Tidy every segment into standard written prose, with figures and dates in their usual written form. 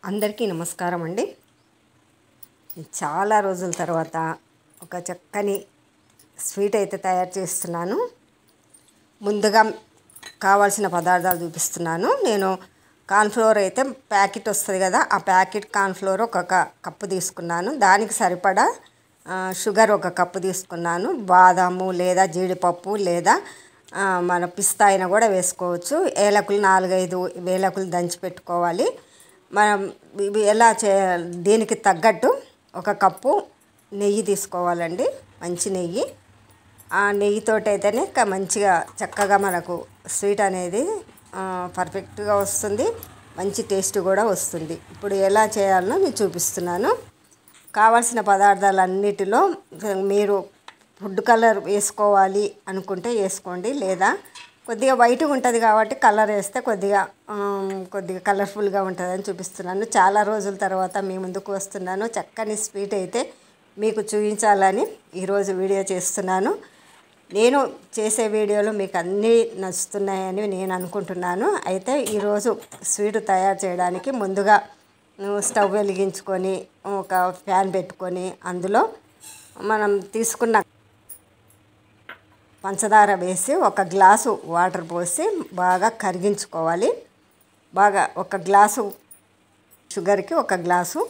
అందరికీ నమస్కారం అండి. చాలా రోజుల తర్వాత ఒక చక్కని స్వీట్ అయితే తయారు చేస్తున్నాను. ముందుగా కావాల్సిన పదార్థాలు చూపిస్తున్నాను. నేను కార్న్ఫ్లోర్ అయితే ప్యాకెట్ వస్తుంది కదా, ఆ ప్యాకెట్ కార్న్ఫ్లోర్ ఒక కప్పు తీసుకున్నాను. దానికి సరిపడా షుగర్ ఒక కప్పు తీసుకున్నాను. బాదాము లేదా జీడిపప్పు లేదా మన పిస్తా అయినా కూడా వేసుకోవచ్చు. ఏలకులు 4-5 ఏలకులు దంచి పెట్టుకోవాలి. మనం ఇవి ఎలా చేయాలి, దీనికి తగ్గట్టు ఒక కప్పు నెయ్యి తీసుకోవాలండి, మంచి నెయ్యి. ఆ నెయ్యితోటి అయితేనే మంచిగా చక్కగా మనకు స్వీట్ అనేది పర్ఫెక్ట్గా వస్తుంది, మంచి టేస్ట్ కూడా వస్తుంది. ఇప్పుడు ఎలా చేయాలో నేను చూపిస్తున్నాను. కావాల్సిన పదార్థాలన్నిటిలో మీరు ఫుడ్ కలర్ వేసుకోవాలి అనుకుంటే వేసుకోండి, లేదా కొద్దిగా వైట్గా ఉంటుంది కాబట్టి కలర్ వేస్తే కొద్దిగా కలర్ఫుల్గా ఉంటుందని చూపిస్తున్నాను. చాలా రోజుల తర్వాత మీ ముందుకు వస్తున్నాను. చక్కని స్వీట్ అయితే మీకు చూపించాలని ఈరోజు వీడియో చేస్తున్నాను. నేను చేసే వీడియోలు మీకు అన్నీ నచ్చుతున్నాయని నేను అనుకుంటున్నాను. అయితే ఈరోజు స్వీట్ తయారు చేయడానికి ముందుగా స్టవ్ వెలిగించుకొని ఒక ప్యాన్ పెట్టుకొని అందులో మనం తీసుకున్న పంచదార వేసి ఒక గ్లాసు వాటర్ పోసి బాగా కరిగించుకోవాలి. బాగా ఒక గ్లాసు షుగర్కి ఒక గ్లాసు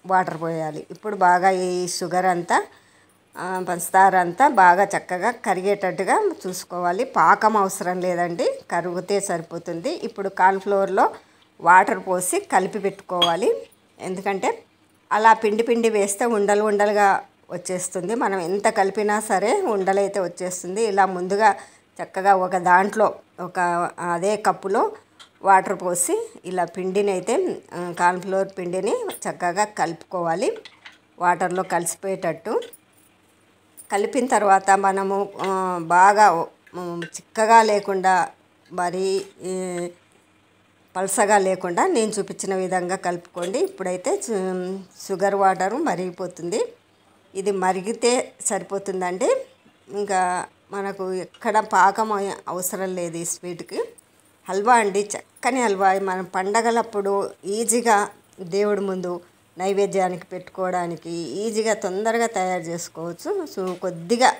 వాటర్ పోయాలి. ఇప్పుడు బాగా ఈ షుగర్ అంతా పంచదార అంతా బాగా చక్కగా కరిగేటట్టుగా చూసుకోవాలి. పాకం అవసరం లేదండి, కరిగితే సరిపోతుంది. ఇప్పుడు కార్న్ఫ్లోర్లో వాటర్ పోసి కలిపి పెట్టుకోవాలి. ఎందుకంటే అలా పిండి వేస్తే ఉండలు ఉండలుగా వచ్చేస్తుంది. మనం ఎంత కలిపినా సరే ఉండలైతే వచ్చేస్తుంది. ఇలా ముందుగా చక్కగా ఒక దాంట్లో అదే కప్పులో వాటర్ పోసి ఇలా పిండిని అయితే కార్న్ఫ్లోర్ పిండిని చక్కగా కలుపుకోవాలి. వాటర్లో కలిసిపోయేటట్టు కలిపిన తర్వాత మనము బాగా చిక్కగా లేకుండా మరీ పల్సగా లేకుండా నేను చూపించిన విధంగా కలుపుకోండి. ఇప్పుడైతే షుగర్ వాటరు మరిగిపోతుంది. ఇది మరిగితే సరిపోతుందండి. ఇంకా మనకు ఎక్కడ పాకం అవసరం లేదు ఈ స్వీట్కి. హల్వా అండి, చక్కని హల్వా. మనం పండగలప్పుడు ఈజీగా దేవుడి ముందు నైవేద్యానికి పెట్టుకోవడానికి ఈజీగా తొందరగా తయారు చేసుకోవచ్చు. సో కొద్దిగా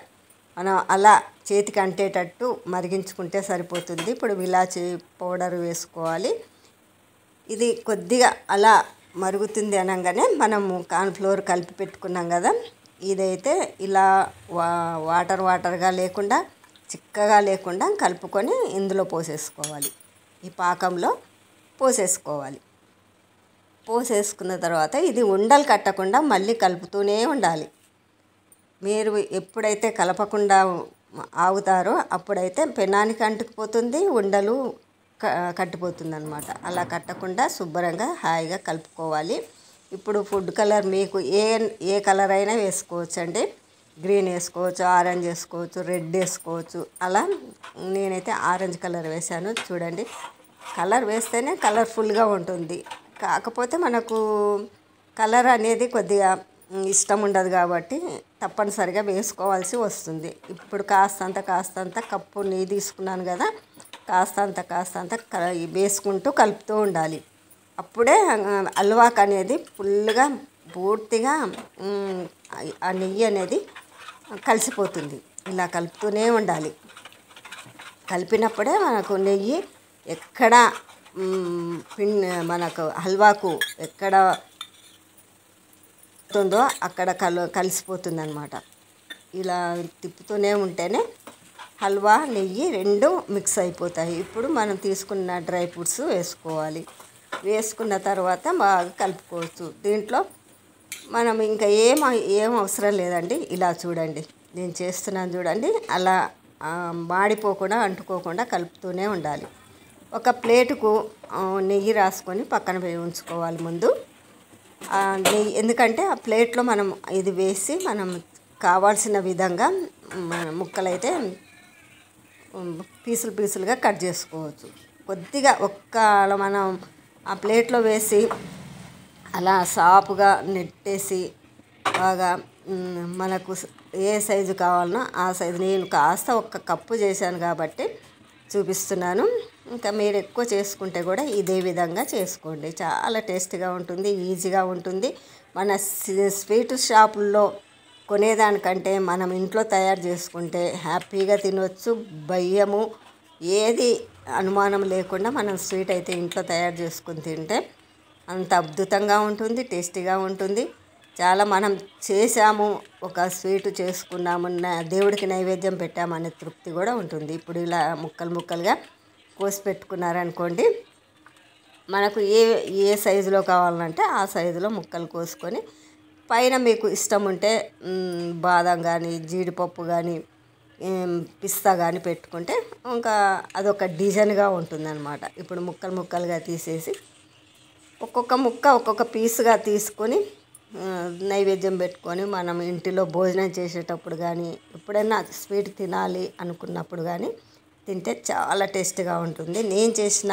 మనం అలా చేతికి అంటేటట్టు మరిగించుకుంటే సరిపోతుంది. ఇప్పుడు ఇలాచీ పౌడర్ వేసుకోవాలి. ఇది కొద్దిగా అలా మరుగుతుంది అనగానే మనము కార్న్ఫ్లోర్ కలిపి పెట్టుకున్నాం కదా, ఇదైతే ఇలా వాటర్గా లేకుండా చిక్కగా లేకుండా కలుపుకొని ఇందులో పోసేసుకోవాలి. ఈ పాకంలో పోసేసుకోవాలి. పోసేసుకున్న తర్వాత ఇది ఉండలు కట్టకుండా మళ్ళీ కలుపుతూనే ఉండాలి. మీరు ఎప్పుడైతే కలపకుండా ఆగుతారో అప్పుడైతే పెనానికి అంటుకుపోతుంది, ఉండలు కట్టిపోతుంది అన్నమాట. అలా కట్టకుండా శుభ్రంగా హాయిగా కలుపుకోవాలి. ఇప్పుడు ఫుడ్ కలర్ మీకు ఏ కలర్ అయినా వేసుకోవచ్చు అండి. గ్రీన్ వేసుకోవచ్చు, ఆరెంజ్ వేసుకోవచ్చు, రెడ్ వేసుకోవచ్చు. అలా నేనైతే ఆరెంజ్ కలర్ వేసాను. చూడండి, కలర్ వేస్తేనే కలర్ఫుల్గా ఉంటుంది. కాకపోతే మనకు కలర్ అనేది కొద్దిగా ఇష్టం ఉండదు కాబట్టి తప్పనిసరిగా వేసుకోవాల్సి వస్తుంది. ఇప్పుడు కాస్తంత కప్పు నెయ్యి తీసుకున్నాను కదా, కాస్తంత వేసుకుంటూ కలుపుతూ ఉండాలి. అప్పుడే హల్వాకు అనేది ఫుల్గా పూర్తిగా ఆ నెయ్యి అనేది కలిసిపోతుంది. ఇలా కలుపుతూనే ఉండాలి. కలిపినప్పుడే మనకు నెయ్యి ఎక్కడ మనకు హల్వాకు ఎక్కడ ఉంటుందో అక్కడ కలిసిపోతుంది అన్నమాట. ఇలా తిప్పుతూనే ఉంటేనే హల్వా నెయ్యి రెండు మిక్స్ అయిపోతాయి. ఇప్పుడు మనం తీసుకున్న డ్రై ఫ్రూట్స్ వేసుకోవాలి. వేసుకున్న తర్వాత బాగా కలుపుకోవచ్చు. దీంట్లో మనం ఇంకా ఏం అవసరం లేదండి. ఇలా చూడండి, నేను చేస్తున్నాను చూడండి. అలా మాడిపోకుండా అంటుకోకుండా కలుపుతూనే ఉండాలి. ఒక ప్లేటుకు నెయ్యి రాసుకొని పక్కన ఉంచుకోవాలి ముందు. నెయ్యి ఎందుకంటే ఆ ప్లేట్లో మనం ఇది వేసి మనం కావాల్సిన విధంగా ముక్కలైతే పీసులుగా కట్ చేసుకోవచ్చు. కొద్దిగా మనం ఆ ప్లేట్లో వేసి అలా సాపుగా నెట్టేసి బాగా మనకు ఏ సైజు కావాలనో ఆ సైజు, నేను కాస్త ఒక కప్పు చేశాను కాబట్టి చూపిస్తున్నాను. ఇంకా మీరు ఎక్కువ చేసుకుంటే కూడా ఇదే విధంగా చేసుకోండి. చాలా టేస్టీగా ఉంటుంది, ఈజీగా ఉంటుంది. మన స్వీట్ షాపుల్లో కొనేదానికంటే మనం ఇంట్లో తయారు చేసుకుంటే హ్యాపీగా తినవచ్చు. భయము ఏది అనుమానం లేకుండా మనం స్వీట్ అయితే ఇంట్లో తయారు చేసుకుని తింటే అంత అద్భుతంగా ఉంటుంది, టేస్టీగా ఉంటుంది. చాలా మనం చేసాము, ఒక స్వీటు చేసుకున్నాము, దేవుడికి నైవేద్యం పెట్టామనే తృప్తి కూడా ఉంటుంది. ఇప్పుడు ఇలా ముక్కలు ముక్కలుగా కోసి పెట్టుకున్నారనుకోండి, మనకు ఏ సైజులో కావాలంటే ఆ సైజులో ముక్కలు కోసుకొని పైన మీకు ఇష్టం ఉంటే బాదం కానీ, జీడిపప్పు కానీ, పిస్తా కానీ పెట్టుకుంటే ఇంకా అదొక డిజైన్గా ఉంటుందన్నమాట. ఇప్పుడు ముక్కలు ముక్కలుగా తీసేసి ఒక్కొక్క ముక్క ఒక్కొక్క పీసుగా తీసుకొని నైవేద్యం పెట్టుకొని మనం ఇంటిలో భోజనం చేసేటప్పుడు కానీ ఎప్పుడైనా స్వీట్ తినాలి అనుకున్నప్పుడు కానీ తింటే చాలా టేస్ట్గా ఉంటుంది. నేను చేసిన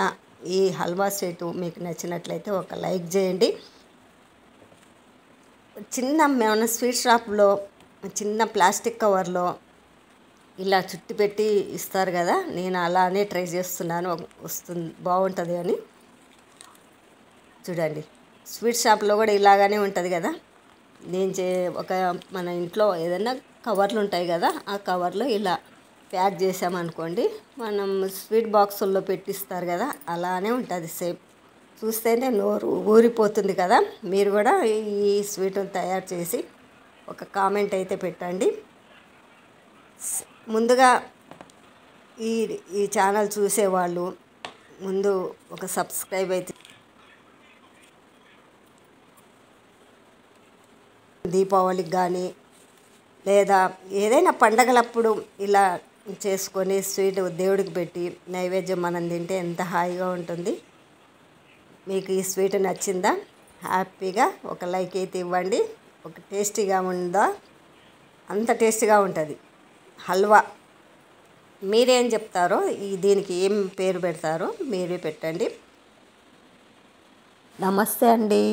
ఈ హల్వా స్వీటు మీకు నచ్చినట్లయితే ఒక లైక్ చేయండి. మన స్వీట్ షాప్లో చిన్న ప్లాస్టిక్ కవర్లో ఇలా చుట్టి పెట్టి ఇస్తారు కదా, నేను అలానే ట్రై చేస్తున్నాను, బాగుంటుంది అని. చూడండి, స్వీట్ షాప్లో కూడా ఇలాగానే ఉంటుంది కదా. ఒక మన ఇంట్లో ఏదైనా కవర్లు ఉంటాయి కదా, ఆ కవర్లో ఇలా ప్యాక్ చేసామనుకోండి, మనం స్వీట్ బాక్సుల్లో పెట్టిస్తారు కదా, అలానే ఉంటుంది సేమ్. చూస్తేనే నోరు ఊరిపోతుంది కదా. మీరు కూడా ఈ స్వీట్ని తయారు చేసి ఒక కామెంట్ అయితే పెట్టండి. ముందుగా ఈ ఛానల్ చూసేవాళ్ళు ముందు ఒక సబ్స్క్రైబ్ అయితే, దీపావళికి కానీ లేదా ఏదైనా పండగలప్పుడు ఇలా చేసుకొని స్వీట్ దేవుడికి పెట్టి నైవేద్యం మనం తింటే ఎంత హాయిగా ఉంటుంది. మీకు ఈ స్వీట్ నచ్చిందా? హ్యాపీగా ఒక లైక్ అయితే ఇవ్వండి. ఒక టేస్టీగా ఉందా? అంత టేస్టీగా ఉంటుంది హల్వా. మీరేం చెప్తారో, దీనికి ఏం పేరు పెడతారో మీరే పెట్టండి. నమస్తే అండి.